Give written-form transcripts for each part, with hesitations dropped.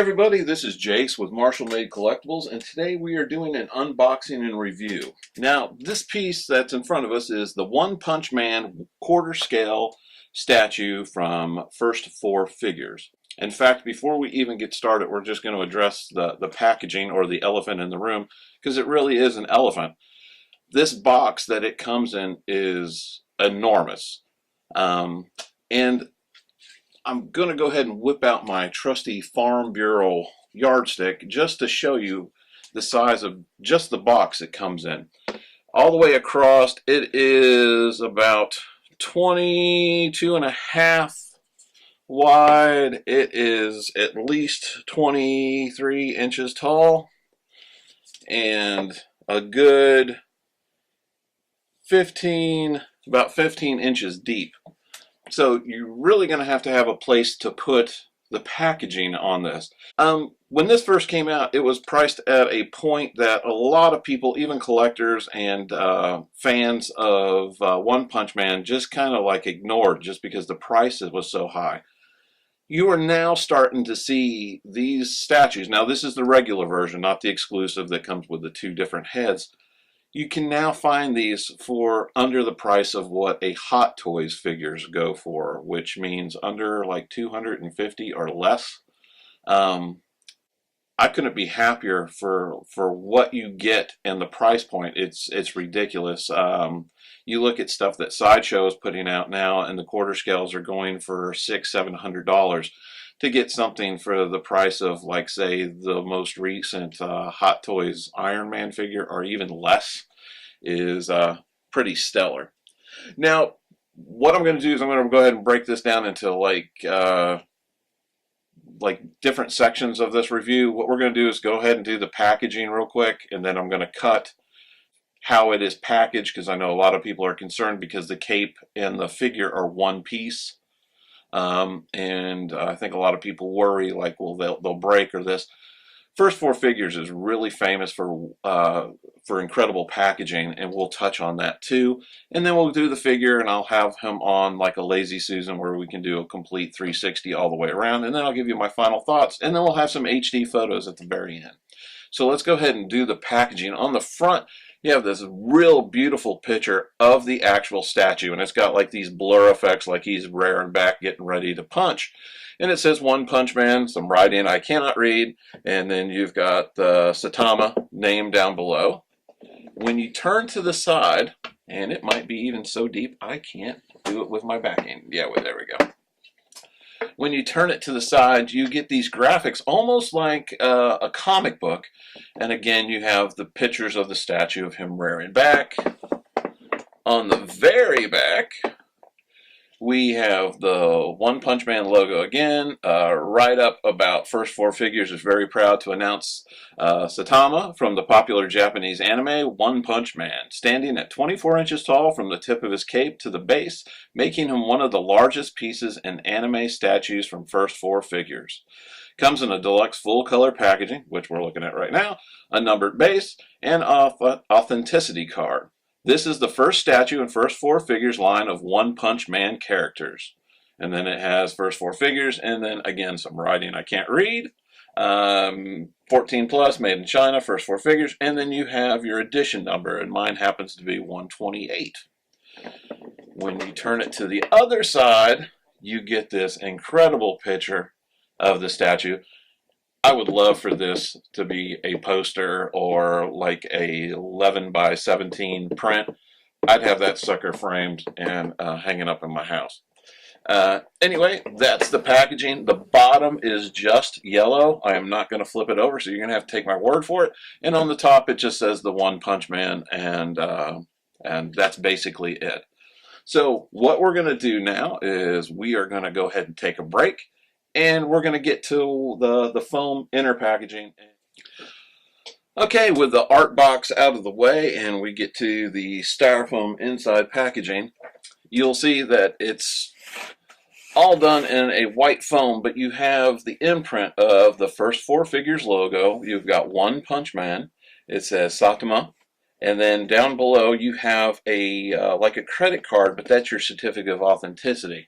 everybody, this is Jace with Marshall Made Collectibles, and today we are doing an unboxing and review. Now, this piece that's in front of us is the One Punch Man quarter scale statue from First Four Figures. In fact, before we even get started, we're just going to address the packaging, or the elephant in the room, because it really is an elephant. This box that it comes in is enormous. And I'm going to go ahead and whip out my trusty Farm Bureau yardstick just to show you the size of just the box it comes in. All the way across, it is about 22.5 wide. It is at least 23 inches tall and a good about 15 inches deep. So you're really going to have a place to put the packaging on this. When this first came out, it was priced at a point that a lot of people, even collectors and fans of One Punch Man, just kind of like ignored just because the price was so high. You are now starting to see these statues. Now this is the regular version, not the exclusive that comes with the two different heads. You can now find these for under the price of what a Hot Toys figures go for, which means under like 250 or less. I couldn't be happier for what you get and the price point. It's ridiculous. You look at stuff that Sideshow is putting out now, and the quarter scales are going for $600–700. To get something for the price of, like, say, the most recent Hot Toys Iron Man figure, or even less, is pretty stellar. Now, what I'm going to do is I'm going to go ahead and break this down into like different sections of this review. What we're going to do is go ahead and do the packaging real quick, and then I'm going to cut how it is packaged, because I know a lot of people are concerned because the cape and the figure are one piece. And I think a lot of people worry, like, well, they'll break or this. First Four Figures is really famous for incredible packaging, and we'll touch on that too. And then we'll do the figure, and I'll have him on like a Lazy Susan, where we can do a complete 360 all the way around, and then I'll give you my final thoughts, and then we'll have some HD photos at the very end. So let's go ahead and do the packaging. On the front, you have this real beautiful picture of the actual statue, and it's got like these blur effects, like he's rearing back, getting ready to punch. And it says One Punch Man, some writing I cannot read, and then you've got the Saitama name down below. When you turn to the side, and it might be even so deep I can't do it with my backing. Yeah, well, there we go. When you turn it to the side, you get these graphics almost like a comic book. And again, you have the pictures of the statue of him rearing back. On the very back, we have the One Punch Man logo again. Right up about First Four Figures is very proud to announce Saitama from the popular Japanese anime One Punch Man, standing at 24 inches tall from the tip of his cape to the base, making him one of the largest pieces in anime statues from First Four Figures. Comes in a deluxe full-color packaging, which we're looking at right now, a numbered base, and authenticity card. This is the first statue in First Four Figures line of One Punch Man characters. And then it has First Four Figures, and then again some writing I can't read. 14 plus, made in China, First Four Figures, and then you have your edition number, and mine happens to be 128. When you turn it to the other side, you get this incredible picture of the statue. I would love for this to be a poster or like a 11 by 17 print. I'd have that sucker framed and hanging up in my house. Anyway, that's the packaging. The bottom is just yellow. I am not going to flip it over, so you're going to have to take my word for it. And on the top, it just says the One Punch Man, and that's basically it. So what we're going to do now is we are going to go ahead and take a break. And we're going to get to the foam inner packaging. Okay, with the art box out of the way and we get to the styrofoam inside packaging, you'll see that it's all done in a white foam, but you have the imprint of the First Four Figures logo. You've got One Punch Man. It says Saitama. And then down below you have a like a credit card, but that's your certificate of authenticity.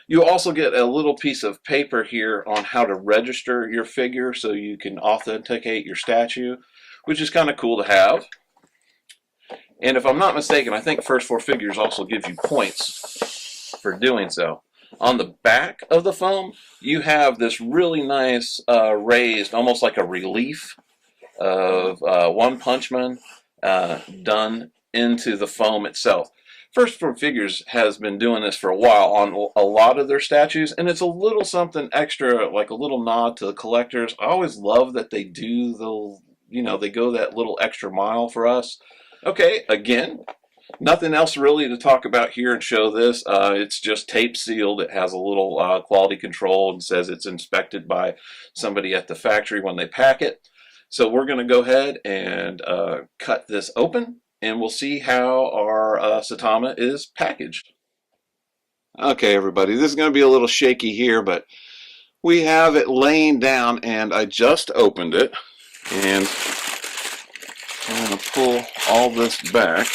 You also get a little piece of paper here on how to register your figure so you can authenticate your statue, which is kind of cool to have. And if I'm not mistaken, I think First Four Figures also gives you points for doing so. On the back of the foam, you have this really nice raised, almost like a relief of One Punch Man done into the foam itself. First Four Figures has been doing this for a while on a lot of their statues, and it's a little something extra, like a little nod to the collectors. I always love that they do the, they go that little extra mile for us. Okay, again, nothing else really to talk about here and show this. It's just tape sealed. It has a little quality control and says it's inspected by somebody at the factory when they pack it. So we're going to go ahead and cut this open, and we'll see how our Saitama is packaged. Okay, everybody, this is going to be a little shaky here, but we have it laying down, and I just opened it, and I'm going to pull all this back.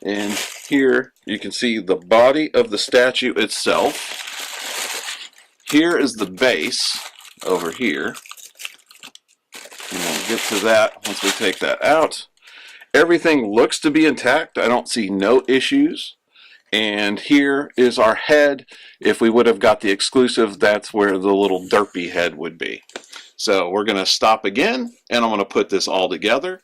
And here you can see the body of the statue itself. Here is the base over here. And we'll get to that once we take that out. Everything looks to be intact. I don't see no issues. And here is our head. If we would have got the exclusive, that's where the little derpy head would be. So we're going to stop again, and I'm going to put this all together.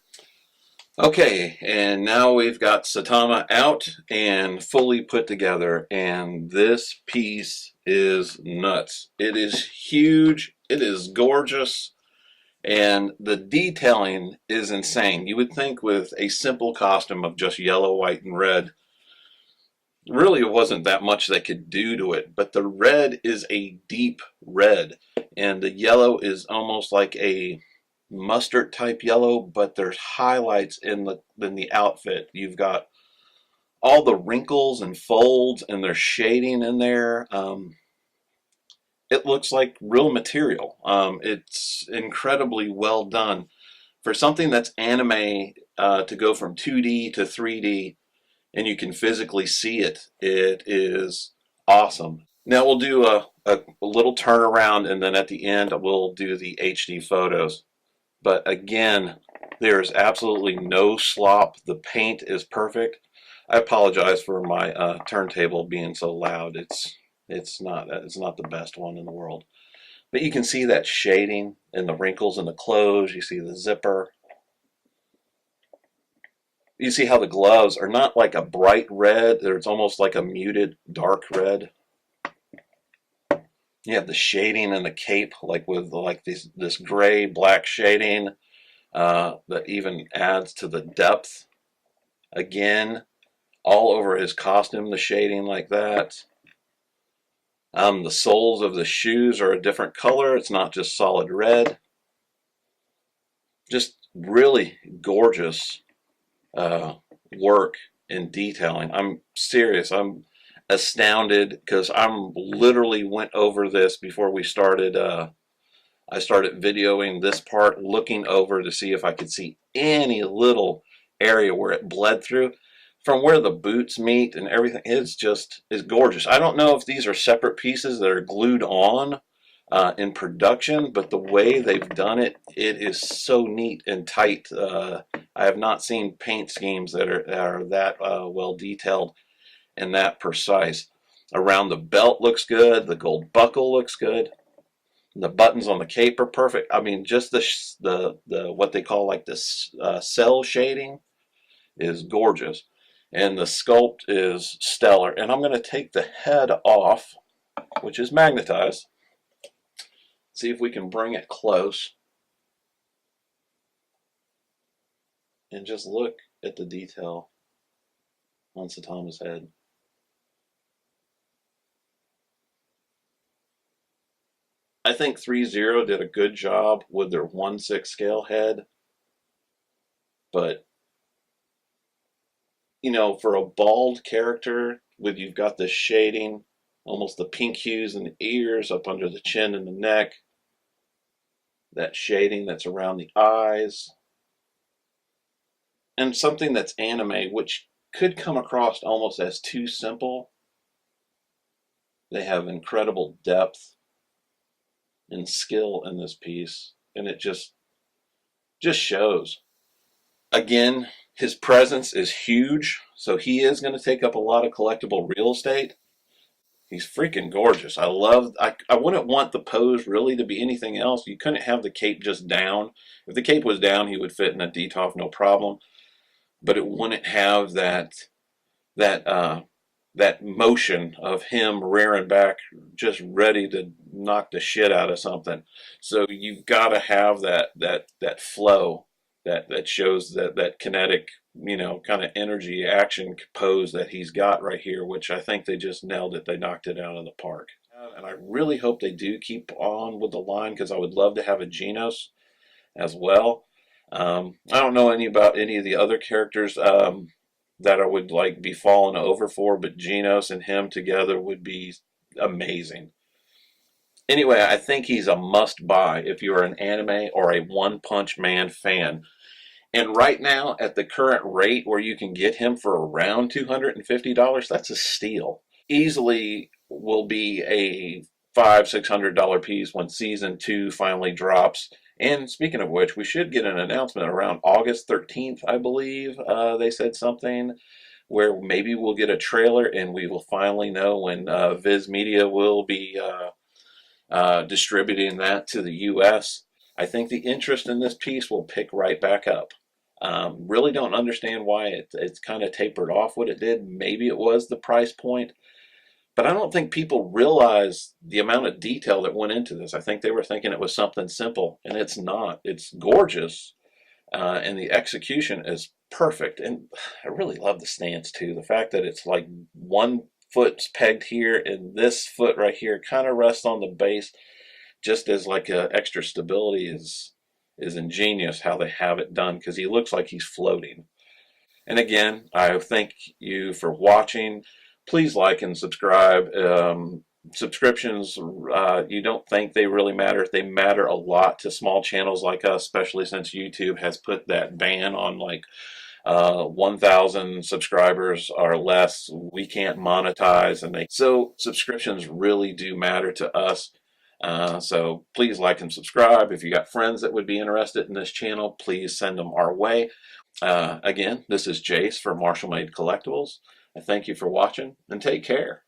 Okay, and now we've got Saitama out and fully put together, and this piece is nuts. It is huge, it is gorgeous, and the detailing is insane. You would think with a simple costume of just yellow, white, and red, really it wasn't that much they could do to it, but the red is a deep red, and the yellow is almost like a mustard type yellow, but there's highlights in the outfit. You've got all the wrinkles and folds, and there's shading in there. It looks like real material. It's incredibly well done for something that's anime. To go from 2D to 3D, and you can physically see it. It is awesome. Now we'll do a little turnaround, and then at the end we'll do the HD photos. But again, there's absolutely no slop. The paint is perfect. I apologize for my turntable being so loud. It's not the best one in the world. But you can see that shading and the wrinkles in the clothes. You see the zipper. You see how the gloves are not like a bright red. It's almost like a muted dark red. You have the shading in the cape, like with this gray black shading that even adds to the depth. Again, all over his costume, the shading like that. The soles of the shoes are a different color. It's not just solid red. Just really gorgeous work in detailing. I'm serious. I'm astounded because I'm literally went over this before we started. I started videoing this part, looking over to see if I could see any little area where it bled through. From where the boots meet and everything, it's gorgeous. I don't know if these are separate pieces that are glued on in production, but the way they've done it, it is so neat and tight. I have not seen paint schemes that are that well detailed and that precise. Around the belt looks good. The gold buckle looks good. The buttons on the cape are perfect. I mean, just the what they call like this cell shading is gorgeous, and the sculpt is stellar. And I'm going to take the head off, which is magnetized. See if we can bring it close and just look at the detail on Saitama's head. I think 3.0 did a good job with their 1/6 scale head, but for a bald character, you've got this shading, almost the pink hues in the ears, up under the chin and the neck, that shading that's around the eyes, and something that's anime, which could come across almost as too simple. They have incredible depth and skill in this piece, and it just shows. Again, his presence is huge, so he is going to take up a lot of collectible real estate. He's freaking gorgeous. I wouldn't want the pose really to be anything else. You couldn't have the cape just down. If the cape was down, he would fit in a DTOF no problem. But it wouldn't have that that motion of him rearing back, just ready to knock the shit out of something. So you've got to have that flow that shows that kinetic, kind of energy action pose that he's got right here, which I think they just nailed it. They knocked it out of the park. And I really hope they do keep on with the line, because I would love to have a Genos as well. I don't know about any of the other characters that I would like be falling over for, but Genos and him together would be amazing. Anyway, I think he's a must buy if you're an anime or a One Punch Man fan. And right now, at the current rate where you can get him for around $250, that's a steal. Easily will be a $500-600 piece when season 2 finally drops. And speaking of which, we should get an announcement around August 13th, I believe. They said something where maybe we'll get a trailer and we will finally know when Viz Media will be distributing that to the U.S. I think the interest in this piece will pick right back up. Really don't understand why it's kind of tapered off what it did. Maybe it was the price point, but I don't think people realize the amount of detail that went into this. I think they were thinking it was something simple, and it's not. It's gorgeous, and the execution is perfect. And I really love the stance too. The fact that it's like one foot's pegged here and this foot right here kind of rests on the base, just as like a extra stability is ingenious how they have it done, because he looks like he's floating. And again, I thank you for watching. Please like and subscribe. Subscriptions, you don't think they really matter. They matter a lot to small channels like us, especially since YouTube has put that ban on like 1,000 subscribers or less. We can't monetize, so subscriptions really do matter to us. So please like and subscribe. If you got friends that would be interested in this channel, please send them our way. Again, this is Jace for Marshall Made Collectibles. I thank you for watching, and take care.